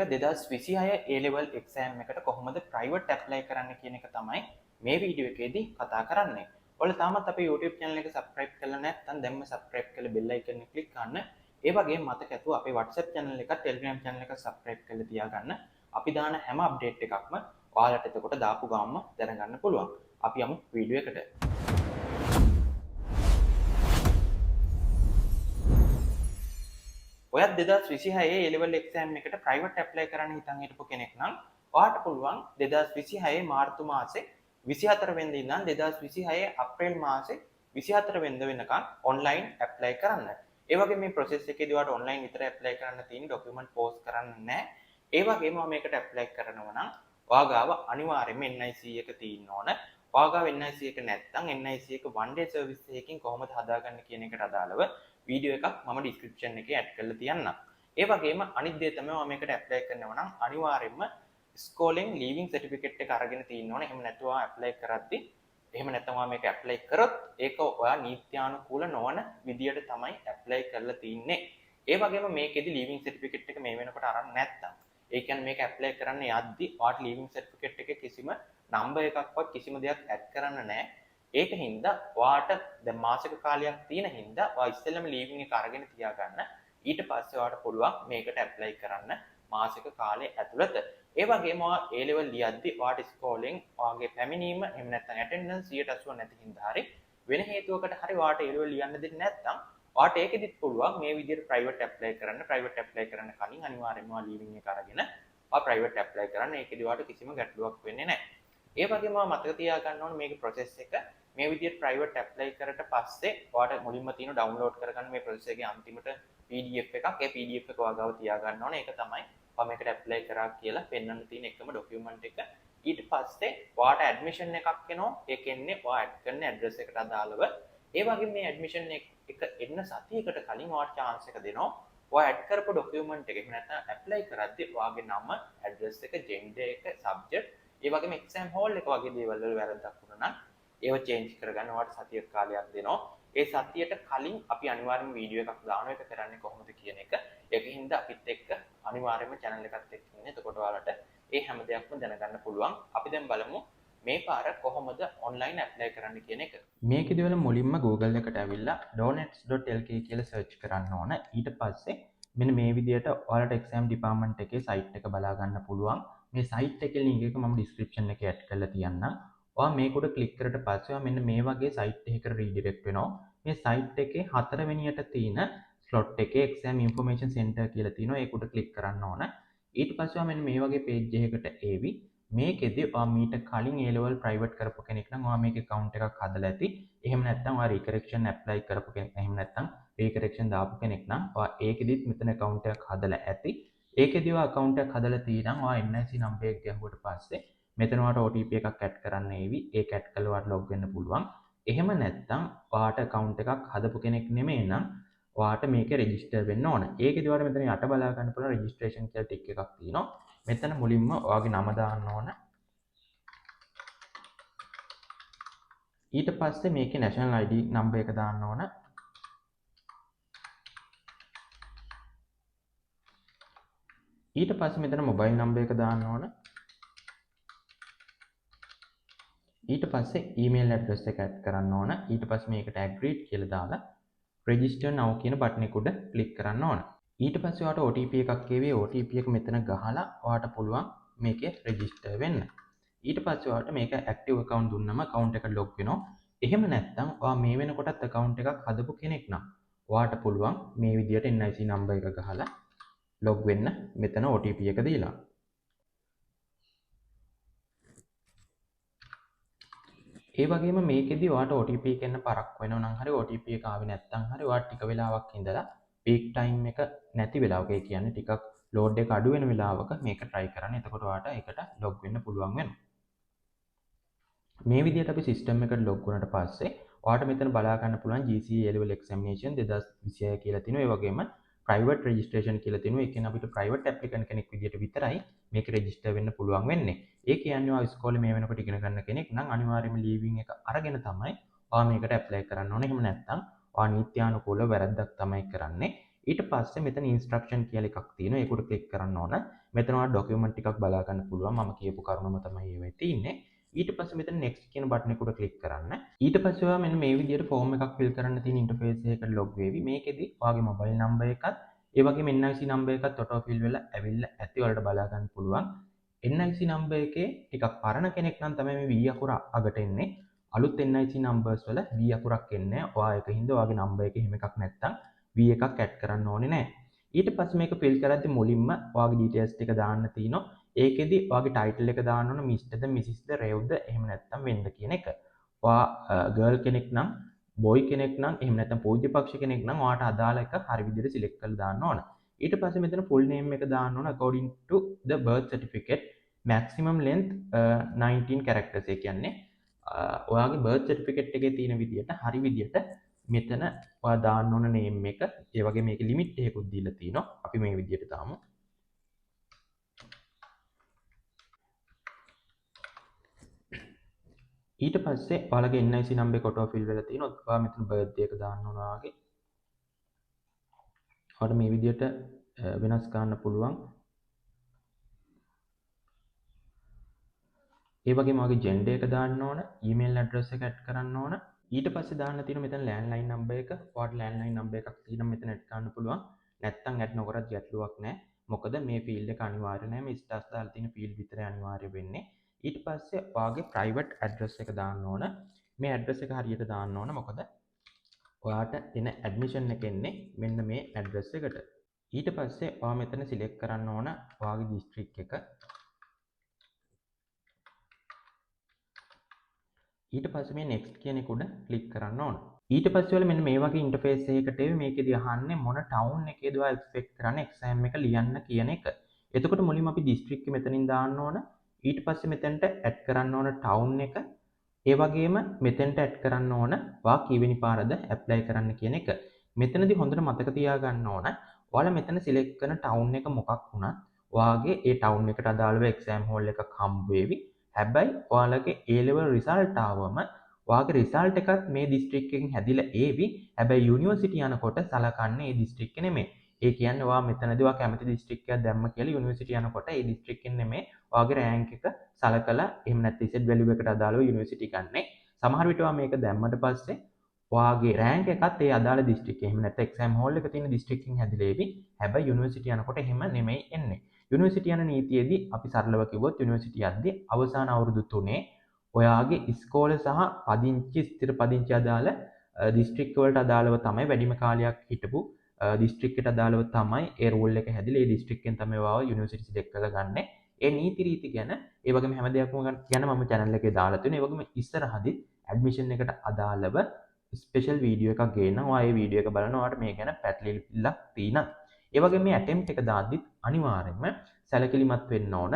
2026 A-level exam එකට කොහොමද private apply කරන්න කියන එක තමයි මේ වීඩියෝ එකේදී කතා කරන්නේ. ඔයාලා තාමත් අපේ YouTube channel එක subscribe කරලා නැත්නම් දැන්ම subscribe කරලා bell icon එක click කරන්න. ඒ වගේම මතක ඇතුව අපේ WhatsApp channel එක Telegram channel එක subscribe කරලා තියාගන්න. අපි දාන හැම update එකක්ම ඔයාලට එතකොට දාපු ගාම දැනගන්න පුළුවන්. අපි යමු වීඩියෝ එකට. ඔයත් 2026 A-level exam එකට private apply කරන්න හිතන් හිටපු කෙනෙක් නම් ඔයාට පුළුවන් 2026 මාර්තු මාසේ 24 වෙනිදා ඉඳන් 2026 අප්‍රේල් මාසේ 24 වෙනිදා වෙනකන් online apply කරන්න. ඒ වගේ මේ process එකේදී ඔයාට online විතරයි apply කරන්න තියෙන්නේ, document post කරන්න නැහැ. ඒ වගේම මේකට apply කරනවා නම් ඔයා ගාව අනිවාර්යයෙන්ම NIC එක තියෙන්න ඕන. ඔයා ගාව NIC එක නැත්නම් NIC එක one day service එකකින් කොහොමද හදාගන්න කියන එකට අදාළව වීඩියෝ එකක් මම description එකේ add කරලා තියන්නම්. ඒ වගේම අනිත් දේ තමයි ඔයා මේකට apply කරනවා නම් අනිවාර්යයෙන්ම schooling leaving certificate එක අරගෙන තියෙන්න ඕනේ. එහෙම නැත්නම් ඔයා apply කරද්දී එහෙම නැත්නම් ඔයා මේක apply කරොත් ඒක ඔයා නීත්‍යානුකූල නොවන විදියට තමයි apply කරලා තින්නේ. ඒ වගේම මේකෙදි leaving certificate එක මේ වෙනකොට අරන් නැත්නම් ඒ කියන්නේ මේක apply කරන්න යද්දි ඔයාට leaving certificate එකේ කිසිම number එකක්වත් කිසිම දෙයක් add කරන්න නැහැ. ඒක හින්දා ඔයාට දැන් මාසික කාලයක් තියෙන හින්දා ඔයා ඉස්සෙල්ලම leaving එක අරගෙන තියාගන්න. ඊට පස්සේ ඔයාට පුළුවන් මේකට apply කරන්න මාසික කාලය ඇතුළත. ඒ වගේම ඔයා A level ලියද්දි ඔයාට schooling ඔයාගේ පැමිණීම එහෙම නැත්නම් attendance 180 නැති හින්දා හරි වෙන හේතුවකට හරි ඔයාට A level ලියන්න දෙන්නේ නැත්නම් ඔයාට ඒකෙදිත් පුළුවන් මේ විදිහට private apply කරන්න. private apply කරන්න කලින් අනිවාර්යයෙන්ම ඔයා leaving එක අරගෙන ඔයා private apply කරන්න. ඒකෙදි ඔයාට කිසිම ගැටලුවක් වෙන්නේ නැහැ. ඒ වගේම මතක තියාගන්න ඕනේ මේකේ process එක මේ විදිහට private apply කරලා පස්සේ ඔයාලට මුලින්ම තියෙන download කරගන්න මේ process එකේ අන්තිමට PDF එකක්. ඒ PDF එක ඔයාගාව තියාගන්න ඕනේ. ඒක තමයි ඔයා මේකට apply කරා කියලා පෙන්වන්න තියෙන එකම document එක. ඊට පස්සේ ඔයාට admission එකක් එනවා. ඒක එන්නේ ඔයා add කරන address එකට අදාළව. ඒ වගේම මේ admission එක එන්න සතියකට කලින් ඔයාට chance එක දෙනවා. ඔයා add කරපු document එක එහෙම නැත්නම් apply කරද්දී ඔයාගේ නම, address එක, gender එක, subject, ඒ වගේම exam hall එක වගේ දේවල් වල වැරද්දක් වුණා නම් ඒව change කරගන්න ඔයාලට සතියක් කාලයක් දෙනවා. ඒ සතියට කලින් අපි අනිවාර්යයෙන්ම වීඩියෝ එකක් දානවා. ඒක කරන්නේ කොහොමද කියන එක. ඒකින්ද අපිත් එක්ක අනිවාර්යයෙන්ම channel එකත් එක්ක ඉන්න. එතකොට ඔයාලට ඒ හැම දෙයක්ම දැනගන්න පුළුවන්. අපි දැන් බලමු මේ පාර කොහොමද online apply කරන්න කියන එක. මේකෙදි වල මුලින්ම Google එකට ඇවිල්ලා donets.lk කියලා search කරන්න ඕන. ඊට පස්සේ මෙන්න මේ විදිහට ඔයාලට exam department එකේ site එක බලා ගන්න පුළුවන්. මේ site එකේ link එක මම description එකේ add කරලා තියන්නම්. ඔයා මේකට ක්ලික් කරලා පස්සේ ඔයා මෙන්න මේ වගේ site එකකට redirect වෙනවා. මේ site එකේ 4 වෙනියට තියෙන slot එකේ exam information center කියලා තියෙනවා. ඒකට ක්ලික් කරන්න ඕන. ඊට පස්සේ ඔයා මෙන්න මේ වගේ page එකකට එවි. මේකෙදි ඔයා මීට කලින් A level private කරපු කෙනෙක් නම් ඔයා මේකේ account එකක් හදලා ඇති. එහෙම නැත්නම් ඔයා recorrection apply කරපු කෙනෙක්. එහෙම නැත්නම් recorrection දාපු කෙනෙක් නම් ඔයා ඒකෙදිත් මෙතන account එකක් හදලා ඇති. ඒකෙදි ඔයා account එකක් හදලා තියෙනම් ඔයා NIC number එක ගැහුවට පස්සේ මෙතන ඔයාට OTP එකක් add කරන්න එවි. ඒක add කළා ඔයාට log වෙන්න පුළුවන්. එහෙම නැත්නම් ඔයාට account එකක් හදපු කෙනෙක් නෙමෙයි නම් ඔයාට මේකේ register වෙන්න ඕන. ඒකෙදි ඔයාට මෙතන යට බලා ගන්න පුළුවන් registration කියලා tick එකක් තියෙනවා. මෙතන මුලින්ම ඔයාගේ නම දාන්න ඕන. ඊට පස්සේ මේකේ national ID number එක දාන්න ඕන. ඊට පස්සේ මෙතන mobile number එක දාන්න ඕන. ඊට පස්සේ email address එක add කරන්න ඕන. ඊට පස්සේ මේකට agree කියලා දාලා register now කියන බටන් එක උඩ click කරන්න ඕන. ඊට පස්සේ ඔයාට OTP එකක් එවි. OTP එක මෙතන ගහලා ඔයාට පුළුවන් මේකේ register වෙන්න. ඊට පස්සේ ඔයාට මේක active account දුන්නම account එකට log වෙනවා. එහෙම නැත්නම් ඔයා මේ වෙනකොටත් account එකක් හදපු කෙනෙක් නම් ඔයාට පුළුවන් මේ විදියට NIC number එක ගහලා log වෙන්න මෙතන OTP එක දීලා. ඒ වගේම මේකෙදි ඔයාට OTP එක එන්න පරක් වෙනවා නම් හරි OTP එක ආවේ නැත්නම් හරි ඔයාට ටික වෙලාවක් ඉඳලා peak time එක නැති වෙලාවක ඒ කියන්නේ ටිකක් load එක අඩු වෙන වෙලාවක මේක try කරන්න. එතකොට ඔයාට ඒකට log වෙන්න පුළුවන් වෙනවා. මේ විදිහට අපි system එකට log වුණාට පස්සේ ඔයාට මෙතන බලා ගන්න පුළුවන් GCE A level examination 2026 කියලා තියෙනවා. ඒ වගේම private registration කියලා තියෙනවා. ඒ කියන්නේ අපිට private applicant කෙනෙක් විදිහට විතරයි මේක register වෙන්න පුළුවන් වෙන්නේ. ඒ කියන්නේ ඔයා ඉස්කෝලේ මේ වෙනකොට ඉගෙන ගන්න කෙනෙක් නම් අනිවාර්යයෙන්ම leaving එක අරගෙන තමයි ඔයා මේකට apply කරන්න ඕනේ. එහෙම නැත්නම් ඔයා නීත්‍යානුකූල වැරද්දක් තමයි කරන්නේ. ඊට පස්සේ මෙතන instruction කියලා එකක් තියෙනවා. ඒකට click කරන්න ඕන. මෙතන ඔයාලා ડોකියුමන්ට් ටිකක් බලා ගන්න පුළුවන්. මම කියපු කරුණම තමයි ඒවෙ තියෙන්නේ. ඊට පස්සේ මෙතන next කියන බටන් එක උඩ ක්ලික් කරන්න. ඊට පස්සේ ඔයා මෙන්න මේ විදිහට ෆෝම් එකක් fill කරන්න තියෙන ඉන්ටර්ෆේස් එකකට log වෙවි. මේකෙදි ඔයාගේ mobile number එකත් ඒ වගේම NIC number එකත් auto fill වෙලා ඇවිල්ලා ඇති ඔයාලට බලා ගන්න පුළුවන්. NIC number එකේ ටිකක් පරණ කෙනෙක් නම් තමයි මේ V අකුර අගට එන්නේ. අලුත් NIC numbers වල V අකුරක් එන්නේ නැහැ. ඔයා ඒකින්ද ඔයාගේ number එකේ එහෙම එකක් නැත්තම් V එකක් add කරන්න ඕනේ නැහැ. ඊට පස්සේ මේක fill කරද්දි මුලින්ම ඔයාගේ details ටික දාන්න තියෙනවා. ඒකෙදි ඔයාගේ title එක දාන්න ඕන Mr. ද Mrs. ද Rev ද එහෙම නැත්තම් වෙන්ද කියන එක. ඔයා girl කෙනෙක් නම් boy කෙනෙක් නම් එහෙම නැත්තම් පූජ්‍ය පක්ෂ කෙනෙක් නම් ඔයාට අදාළ එක හරි විදිහට select කරලා දාන්න ඕන. ඊට පස්සේ මෙතන full name එක දාන්න ඕන according to the birth certificate maximum length 19 characters. ඒ කියන්නේ ඔයාගේ birth certificate එකේ තියෙන විදිහට හරි විදිහට මෙතන ඔයා දාන්න ඕන name එක. ඒ වගේ මේකේ limit එකකුත් දීලා තිනවා. අපි මේ විදිහට දාමු. ඊට පස්සේ ඔයාලගේ NIC number එක auto fill වෙලා තියෙනවා. ඔයා මෙතන birthday එක දාන්න ඕන ඔයාගේ. ඔයාලට මේ විදිහට වෙනස් කරන්න පුළුවන්. ඒ වගේම ඔයාගේ gender එක දාන්න ඕන, email address එක add කරන්න ඕන. ඊට පස්සේ දාන්න තියෙන මෙතන landline number එක. ඔයාට landline number එකක් තියෙනම් මෙතන add කරන්න පුළුවන්. නැත්නම් add නොකරත් ගැටලුවක් නැහැ. මොකද මේ field එක අනිවාර්ය නැහැ. මේ stars දාලා තියෙන field විතරයි අනිවාර්ය වෙන්නේ. ඊට පස්සේ ඔයාගේ private address එක දාන්න ඕන. මේ address එක හරියට දාන්න ඕන. මොකද ඔයාට එන admission එක එන්නේ මෙන්න මේ address එකට. ඊට පස්සේ ඔයා මෙතන select කරන්න ඕන ඔයාගේ district එක. ඊට පස්සේ මේ next කියන එක උඩ click කරන්න ඕන. ඊට පස්සේ ඔයාලා මෙන්න මේ වගේ interface එකකට එවි. මේකෙදි අහන්නේ මොන town එකේද ඔයා expect කරන්නේ exam එක ලියන්න කියන එක. එතකොට මුලින්ම අපි district එක මෙතනින් දාන්න ඕන. ඊට පස්සේ මෙතනට add කරන්න ඕන town එක. ඒ වගේම මෙතෙන්ට ඇඩ් කරන්න ඕන ඔයා කීවෙනි පාරද ඇප්ලයි කරන්න කියන එක. මෙතනදී හොඳට මතක තියාගන්න ඕන ඔයාලා මෙතන සිලෙක්ට් කරන ටවුන් එක මොකක් වුණත් ඔයාගේ ඒ ටවුන් එකට අදාළව එක්සෑම් හෝල් එකක් හම්බ වෙවි. හැබැයි ඔයාලගේ A level result ආවම ඔයාගේ result එකත් මේ district එකෙන් හැදිලා ඒවි. හැබැයි යුනිවර්සිටි යනකොට සලකන්නේ ඒ district එක නෙමෙයි. ඒ කියන්නේ ඔයා මෙතනදී ඔයා කැමති district එකක් දැම්ම කියලා යුනිවර්සිටි යනකොට ඒ district එකෙන් නෙමෙයි ඔයාගේ රෑන්ක් එක සලකලා එහෙම නැත්නම් ඉසෙට් වැලියු එකට අදාළව යුනිවර්සිටි ගන්නනේ. සමහර විට ඔයා මේක දැම්මට පස්සේ ඔයාගේ රෑන්ක් එකත් ඒ අදාළ දිස්ත්‍රික්කේ එහෙම නැත්නම් එක්සෑම් හෝල් එක තියෙන දිස්ත්‍රික්කෙන් හැදිලා එවි. හැබැයි යුනිවර්සිටි යනකොට එහෙම නෙමෙයි එන්නේ. යුනිවර්සිටි යන නීතියේදී අපි සරලව කිව්වොත් යුනිවර්සිටි යද්දී අවසාන අවුරුදු 3 ඔයාගේ ඉස්කෝලේ සහ පදිංචි ස්ථිර පදිංචි අදාළ දිස්ත්‍රික්ක වලට අදාළව තමයි වැඩිම කාලයක් හිටපු දිස්ත්‍රික්කයට අදාළව තමයි ඒ රූල් එක හැදිලා ඒ දිස්ත්‍රික්කෙන් තමයි ඔයාව යුනිවර්සිටි සිලෙක්ට් කරලා ගන්නේ. ඒ නීති රීති ගැන ඒ වගේම හැම දෙයක්ම ගැන මම channel එකේ දාලා තියෙනවා. ඒ වගේම ඉස්සරහදී ඇඩ්මිෂන් එකට අදාළව ස්පෙෂල් වීඩියෝ එකක් ගේනවා. ඔයා ඒ වීඩියෝ එක බලනවා. ඔයාලට මේ ගැන පැටලිල්ලක් තියෙනවා. ඒ වගේම මේ attempt එක දාද්දිත් අනිවාර්යයෙන්ම සැලකිලිමත් වෙන්න ඕන.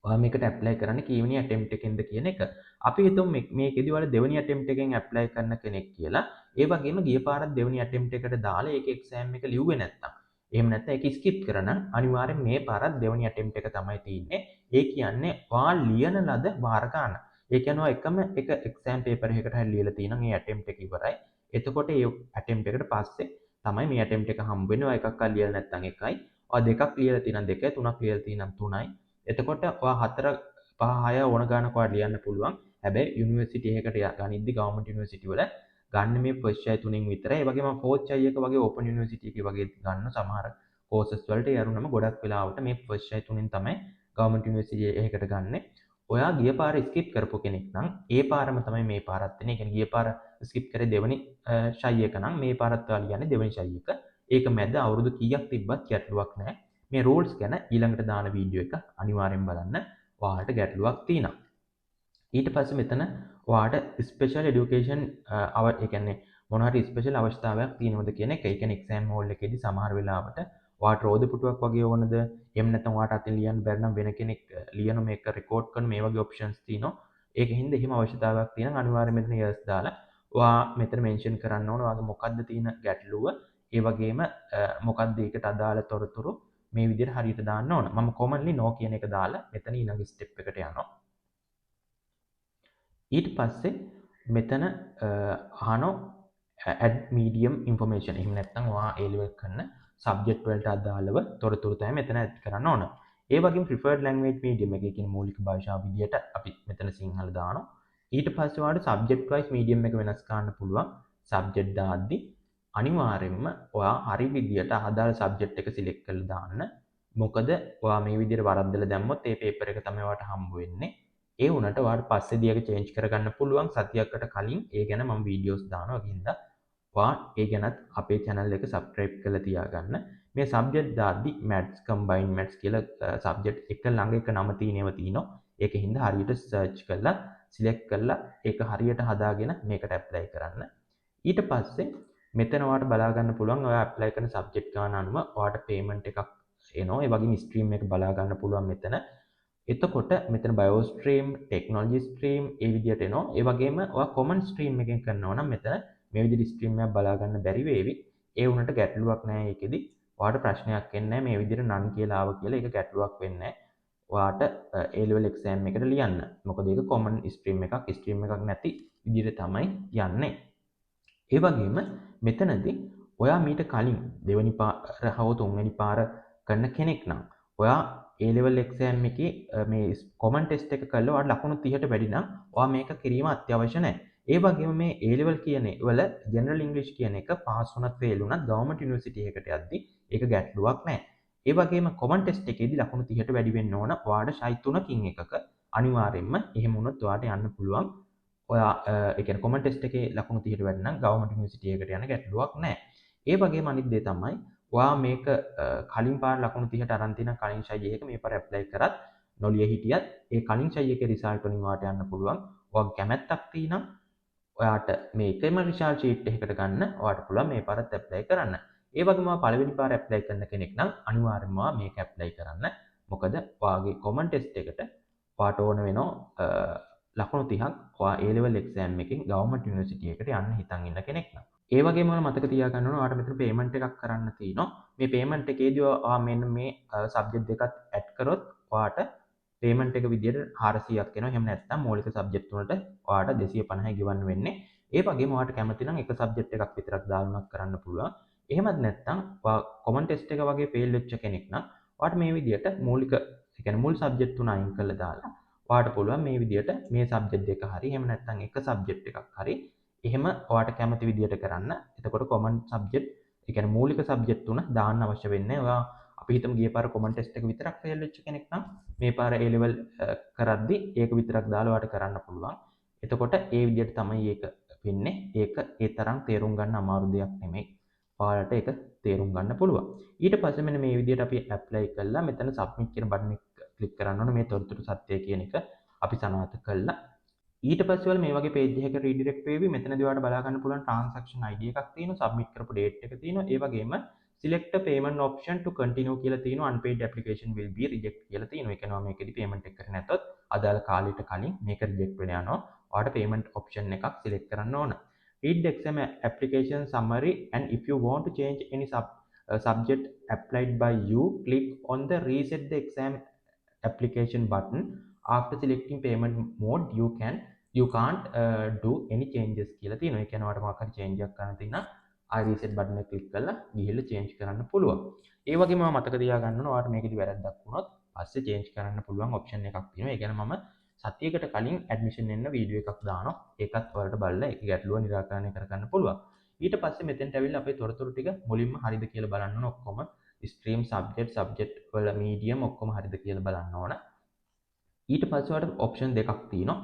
ඔයා මේකට apply කරන්න කීවෙනි attempt එකෙන්ද කියන එක. අපි හිතමු මේකෙදි ඔයාලා දෙවෙනි attempt එකෙන් apply කරන කෙනෙක් කියලා. ඒ වගේම ගිය පාරත් දෙවෙනි attempt එකට දාලා ඒක exam එක ලිව්වේ නැත්තම් එහෙම නැත්නම් ඒක ස්කිප් කරන අනිවාර්යෙන් මේ පාරත් දෙවෙනි attempt එක තමයි තියෙන්නේ. ඒ කියන්නේ ඔයා ලියන ලද වාර ගන්න. ඒ කියන්නේ ඔයා එකම එක exam paper එකකට හරි ලියලා තියෙනවා මේ attempt එක ඉවරයි. එතකොට ඒ attempt එකට පස්සේ තමයි මේ attempt එක හම්බ වෙන්නේ. ඔයා එකක් ලියලා නැත්නම් එකයි. ඔයා දෙකක් ලියලා තියෙනම් දෙකයි, තුනක් ලියලා තියෙනම් තුනයි. එතකොට ඔයා 4 5 6 ඕන ගානක් ඔයා ලියන්න පුළුවන්. හැබැයි යුනිවර්සිටි එකකට ගනිද්දි ගවර්න්මන්ට් යුනිවර්සිටි වල ගන්න මේ ෆස්ට් choice තුනෙන් විතරයි. ඒ වගේම ෆෝර්ත් choice එක වගේ ඕපන් යුනිවර්සිටි එකේ වගේ ගන්න සමහර කෝසස් වලට යරුනම ගොඩක් වෙලාවට මේ ෆස්ට් choice තුනෙන් තමයි ගවර්න්මන්ට් යුනිවර්සිටි එකකට ගන්නෙ. ඔයා ගිය පාර ස්කිප් කරපු කෙනෙක් නම් ඒ පාරම තමයි මේ පාරත් වෙන්නේ. ඒ කියන්නේ ගිය පාර ස්කිප් කරේ දෙවෙනි choice එක නම් මේ පාරත් ඔයා ලියන්නේ දෙවෙනි choice එක. ඒක මැද අවුරුදු කීයක් තිබ්බත් ගැටලුවක් නැහැ. මේ රූල්ස් ගැන ඊළඟට දාන වීඩියෝ එක අනිවාර්යෙන් බලන්න. ඔයාලට ගැටලුවක් තියෙනවා. ඊට පස්සේ මෙතන ඔයාට ස්පෙෂල් এডুকেෂන් ඒ කියන්නේ මොන හරි ස්පෙෂල් අවස්ථාවක් තියෙනවද කියන එක. ඒ කියන්නේ එක්සෑම් හෝල් එකේදී සමහර වෙලාවට ඔයාට රෝද පුටුවක් වගේ ඕනද? එහෙම නැත්නම් ඔයාට අතින් ලියන්න බැරි නම් වෙන කෙනෙක් ලියන මේක රෙකෝඩ් කරන මේ වගේ ඔප්ෂන්ස් තියෙනවා. ඒකින්ද එහෙම අවශ්‍යතාවයක් තියෙනවා. අනිවාර්යයෙන් මෙතන yes දාලා ඔයා මෙතන මෙන්ෂන් කරන්න ඕන ඔයාගේ මොකද්ද තියෙන ගැටලුව. ඒ වගේම මොකද්ද ඒකට අදාළ තොරතුරු මේ විදිහට හරියට දාන්න ඕන. මම කොමන්ලි no කියන එක දාලා මෙතන ඊළඟ ස්ටෙප් එකට යනවා. ඊට පස්සේ මෙතන අහනවා add medium information. එහෙම නැත්නම් ඔයා A level කරන සබ්ජෙක්ට් වලට අදාළව තොරතුරු තමයි මෙතන ඇඩ් කරන්න ඕන. ඒ වගේම preferred language medium එකේ කියන මූලික භාෂාව විදියට අපි මෙතන සිංහල දානවා. ඊට පස්සේ ඔයාලට subject wise medium එක වෙනස් කරන්න පුළුවන්. subject දාද්දි අනිවාර්යෙන්ම ඔයා හරි විදියට අදාළ subject එක select කරලා දාන්න. මොකද ඔයා මේ විදියට වරද්දලා දැම්මොත් ඒ paper එක තමයි ඔයාට හම්බ වෙන්නේ. ඒ වුණාට ඔයාට පස්සේදී ඒක change කරගන්න පුළුවන්. සතියකට කලින් ඒ ගැන මම videos දානවා. ඒකින්ද ඔයා ඒ ගැනත් අපේ channel එක subscribe කරලා තියාගන්න. මේ subject දාද්දි maths combined maths කියලා subject එක ළඟ එක නම තියෙනවා. ඒකින්ද හරියට search කරලා select කරලා ඒක හරියට හදාගෙන මේකට apply කරන්න. ඊට පස්සේ මෙතන ඔයාලට බලා ගන්න පුළුවන් ඔයා apply කරන subject ගාන අනුව ඔයාලට payment එකක් එනවා. ඒ වගේම stream එක බලා ගන්න පුළුවන් මෙතන. එතකොට මෙතන bio stream, technology stream ඒ විදිහට එනවා. ඒ වගේම ඔයා common stream එකෙන් කරනවා නම් මෙතන මේ විදිහට stream එකක් බලා ගන්න බැරි වේවි. ඒ වුණාට ගැටලුවක් නැහැ ඒකෙදි. ඔයාට ප්‍රශ්නයක් එන්නේ නැහැ මේ විදිහට none කියලා ආව කියලා. ඒක ගැටලුවක් වෙන්නේ නැහැ. ඔයාට A level exam එකට ලියන්න. මොකද ඒක common stream එකක්. stream එකක් නැති විදිහට තමයි යන්නේ. ඒ වගේම මෙතනදී ඔයා මීට කලින් දෙවනි පාර හව තුන්වෙනි පාර කරන කෙනෙක් නම් ඔයා A level exam එකේ මේ common test එක කළා ඔයාට ලකුණු 30ට වැඩි නම් ඔයා මේක කිරීම අත්‍යවශ්‍ය නැහැ. ඒ වගේම මේ A level කියන වල general english කියන එක පාස් වුණත් fail වුණත් government university එකකට යද්දි ඒක ගැටලුවක් නැහැ. ඒ වගේම common test එකේදී ලකුණු 30ට වැඩි වෙන්න ඕන. ඔයාට ෂයි 3කින් එකක අනිවාර්යයෙන්ම එහෙම වුණොත් ඔයාට යන්න පුළුවන්. ඔයා ඒ කියන්නේ common test එකේ ලකුණු 30ට වැඩි නම් government university එකකට යන ගැටලුවක් නැහැ. ඒ වගේම අනිත් දේ තමයි ඔයා මේක කලින් පාර ලකුණු 30ට අරන් තියෙන කලින් ෂයි එක මේ පාර ඇප්ලයි කරත් නොලිය හිටියත් ඒ කලින් ෂයි එකේ රිසල්ට් වලින් ඔයාට යන්න පුළුවන්. ඔයා කැමැත්තක් තියෙනම් ඔයාට මේ එකම රිසල්ට් ෂීට් එකකට ගන්න ඔයාට පුළුවන් මේ පාරත් ඇප්ලයි කරන්න. ඒ වගේම ඔයා පළවෙනි පාර ඇප්ලයි කරන කෙනෙක් නම් අනිවාර්යයෙන්ම මේක ඇප්ලයි කරන්න. මොකද ඔයාගේ common test එකට ඔයාට ඕන වෙනවා ලකුණු 30ක් ඔයා A level exam එකෙන් government university එකට යන්න හිතන් ඉන්න කෙනෙක් නම්. ඒ වගේම ඔයාලා මතක තියාගන්න ඕන ඔයාලට මෙතන payment එකක් කරන්න තියෙනවා. මේ payment එකේදී ඔයා මෙන්න මේ subject දෙකත් add කරොත් ඔයාට payment එක විදියට 400ක් එනවා. එහෙම නැත්නම් මූලික subject වලට ඔයාට 250 ගෙවන්න වෙන්නේ. ඒ වගේම ඔයාට කැමති නම් එක subject එකක් විතරක් දාලා කරන්න පුළුවන්. එහෙමත් නැත්නම් ඔයා common test එක වගේ fail වෙච්ච කෙනෙක් නම් ඔයාට මේ විදියට මූලික ඒ කියන්නේ මුල් subject තුන අයින් කරලා දාලා ඔයාට පුළුවන් මේ විදියට මේ සබ්ජෙක්ට් එක හරි එහෙම නැත්නම් එක සබ්ජෙක්ට් එකක් හරි එහෙම ඔයාට කැමති විදියට කරන්න. එතකොට common subject ඒ කියන්නේ මූලික සබ්ජෙක්ට් තුන දාන්න අවශ්‍ය වෙන්නේ. ඔයා අපි හිතමු ගිය පාර common test එක විතරක් fail වෙච්ච කෙනෙක් නම් මේ පාර A level කරද්දි ඒක විතරක් දාලා ඔයාට කරන්න පුළුවන්. එතකොට ඒ විදියට තමයි ඒක වෙන්නේ. ඒක ඒ තරම් තේරුම් ගන්න අමාරු දෙයක් නෙමෙයි. ඔයාලට ඒක තේරුම් ගන්න පුළුවන්. ඊට පස්සේ මෙන්න මේ විදියට අපි apply කළා. මෙතන submit කියන බටන් එක ක්ලික් කරන්න ඕනේ. මේ තොරතුරු සත්‍යය කියන එක අපි සනාථ කළා. ඊට පස්සේ වල මේ වගේ page එකක redirect වෙවි. මෙතනදී ඔයාලට බලා ගන්න පුළුවන් transaction ID එකක් තියෙනවා. submit කරපු date එක තියෙනවා. ඒ වගේම select a payment option to continue කියලා තියෙනවා. unpaid application will be reject කියලා තියෙනවා. ඒ කියනවා මේකෙදි payment එක කරේ නැත්නම් අදාළ කාලෙට කලින් මේක reject වෙලා යනවා. ඔයාලට payment option එකක් select කරන්න ඕන. read the exam application summary and if you want to change any subject applied by you, click on the reset the exam application button. After selecting payment mode you can't do any changes කියලා තියෙනවා. ඒ කියන්නේ ඔයාලට මොකක් හරි change එකක් කරන්න තියෙනවා. ආයි reset button එක click කරලා ගිහිල්ලා change කරන්න පුළුවන්. ඒ වගේම මතක තියාගන්න ඕන ඔයාලට මේකෙදි වැරද්දක් වුණොත් පස්සේ change කරන්න පුළුවන් option එකක් තියෙනවා. ඒ කියන්නේ මම සතියකට කලින් admission එන්න වීඩියෝ එකක් දානවා. ඒකත් ඔයාලට බලලා ඒක ගැටලුව නිරාකරණය කරගන්න පුළුවන්. ඊට පස්සේ මෙතෙන්ට ඇවිල්ලා අපේ තොරතුරු ටික මුලින්ම හරිද කියලා බලන්න ඕන ඔක්කොම stream subject වල medium ඔක්කොම හරිද කියලා බලන්න ඕන. ඊට පස්සේ ඔයාලට option දෙකක් තියෙනවා.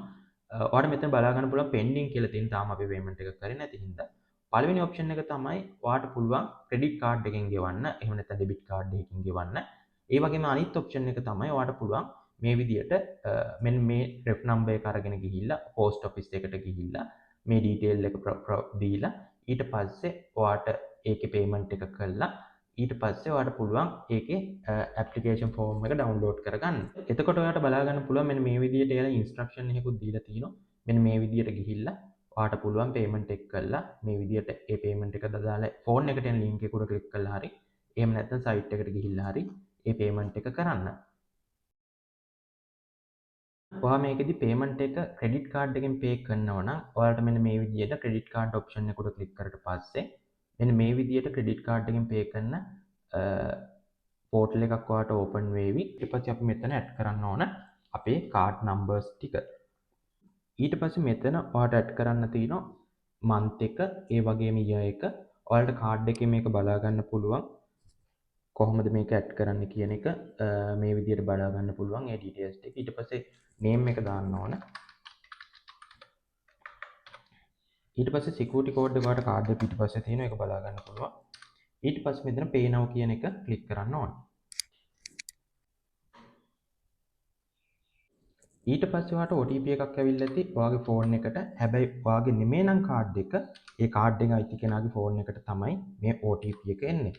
ඔයාලට මෙතන බලා ගන්න පුළුවන් pending කියලා තියෙන තාම අපි payment එක කරේ නැති හින්දා. පළවෙනි option එක තමයි ඔයාලට පුළුවන් credit card එකෙන් ගෙවන්න. එහෙම නැත්නම් debit card එකකින් ගෙවන්න. ඒ වගේම අනිත් option එක තමයි ඔයාලට පුළුවන් මේ විදියට මෙන්න මේ ref number එක අරගෙන ගිහිල්ලා post office එකට ගිහිල්ලා මේ detail එක දීලා ඊට පස්සේ ඔයාට ඒකේ payment එක කළා ඊට පස්සේ ඔයාට පුළුවන් ඒකේ application form එක download කරගන්න. එතකොට ඔයාට බලා ගන්න පුළුවන් මෙන්න මේ විදියට එයාලා instruction එකකුත් දීලා තිනවා. මෙන්න මේ විදියට ගිහිල්ලා ඔයාට පුළුවන් payment එක කළා මේ විදියට ඒ payment එක දාලා phone එකට එන link එක උඩ click කළා හරි එහෙම නැත්නම් site එකට ගිහිල්ලා හරි ඒ payment එක කරන්න. ඔයා මේකෙදි payment එක credit card එකෙන් pay කරනවා නම් ඔයාලට මෙන්න මේ විදියට credit card option එක උඩ click කරලා පස්සේ මෙන්න මේ විදියට credit card එකෙන් pay කරන පෝටල් එකක් ඔයාලට ඕපන් වෙවි. ඊට පස්සේ අපි මෙතන ඇඩ් කරන්න ඕන අපේ කාඩ් නම්බර්ස් ටික. ඊට පස්සේ මෙතන ඔයාලට ඇඩ් කරන්න තියෙනවා month එක, ඒ වගේම year එක. ඔයාලට කාඩ් එකේ මේක බලා ගන්න පුළුවන්. කොහොමද මේක ඇඩ් කරන්න කියන එක මේ විදිහට බලා ගන්න පුළුවන් ඒ ඩීටේල්ස් ටික. ඊට පස්සේ name එක දාන්න ඕන. ඊට පස්සේ security code එක ඔයාලට කාඩ් එක පිටිපස්සේ තියෙනවා, ඒක බලා ගන්න පුළුවන්. ඊට පස්සේ මෙතන pay now කියන එක ක්ලික් කරන්න ඕන. ඊට පස්සේ ඔයාලට OTP එකක් ඇවිල්ලා ඇති ඔයාගේ ෆෝන් එකට. හැබැයි ඔයාගේ නෙමෙයි නම් කාඩ් එක, ඒ කාඩ් එක අයිති කෙනාගේ ෆෝන් එකට තමයි මේ OTP එක එන්නේ.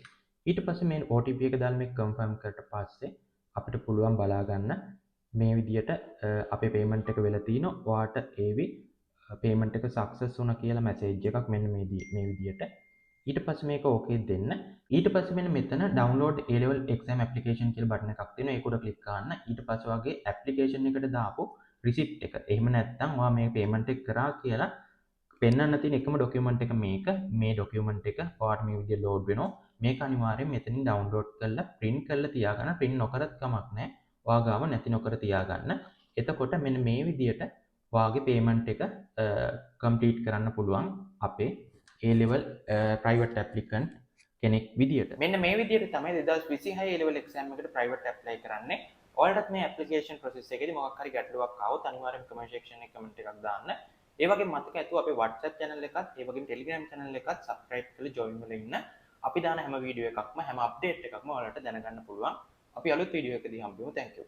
ඊට පස්සේ මේ OTP එක දාලා මේක කන්ෆර්ම් කරලා පස්සේ අපිට පුළුවන් බලා ගන්න මේ විදියට අපේ පේමන්ට් එක වෙලා තිනවා. ඔයාට ඒවි පේමන්ට් එක සක්සස් වුණා කියලා මැසේජ් එකක් මෙන්න මේ විදියට. ඊට පස්සේ මේක ඕකේ දෙන්න. ඊට පස්සේ මෙන්න මෙතන download A level exam application කියලා බටන් එකක් තියෙනවා. ඒක උඩ ක්ලික් කරන්න. ඊට පස්සේ ඔයාගේ application එකට දාපු receipt එක. එහෙම නැත්නම් ඔයා මේ payment එක කරා කියලා පෙන්වන්න තියෙන එකම document එක මේක. මේ document එක ඔයාට මේ විදිහට load වෙනවා. මේක අනිවාර්යෙන් මෙතනින් download කරලා print කරලා තියාගන්න. print නොකරත් කමක් නැහැ. ඔයා ගාව නැති නොකර තියාගන්න. එතකොට මෙන්න මේ විදිහට ඔයාගේ payment එක complete කරන්න පුළුවන් අපේ A level private applicant කෙනෙක් විදියට. මෙන්න මේ විදියට තමයි 2026 A level exam එකට private apply කරන්නේ. ඔයාලටත් මේ application process එකේදී මොකක් හරි ගැටලුවක් ආවොත් අනිවාර්යෙන් comment section එකේ comment එකක් දාන්න. ඒ වගේම මතක ඇතුව අපේ WhatsApp channel එකත් ඒ වගේම Telegram channel එකත් subscribe කරලා join වෙලා ඉන්න. අපි දාන හැම වීඩියෝ එකක්ම හැම update එකක්ම ඔයාලට දැනගන්න පුළුවන්. අපි අලුත් වීඩියෝ එකකදී හම්බෙමු. Thank you.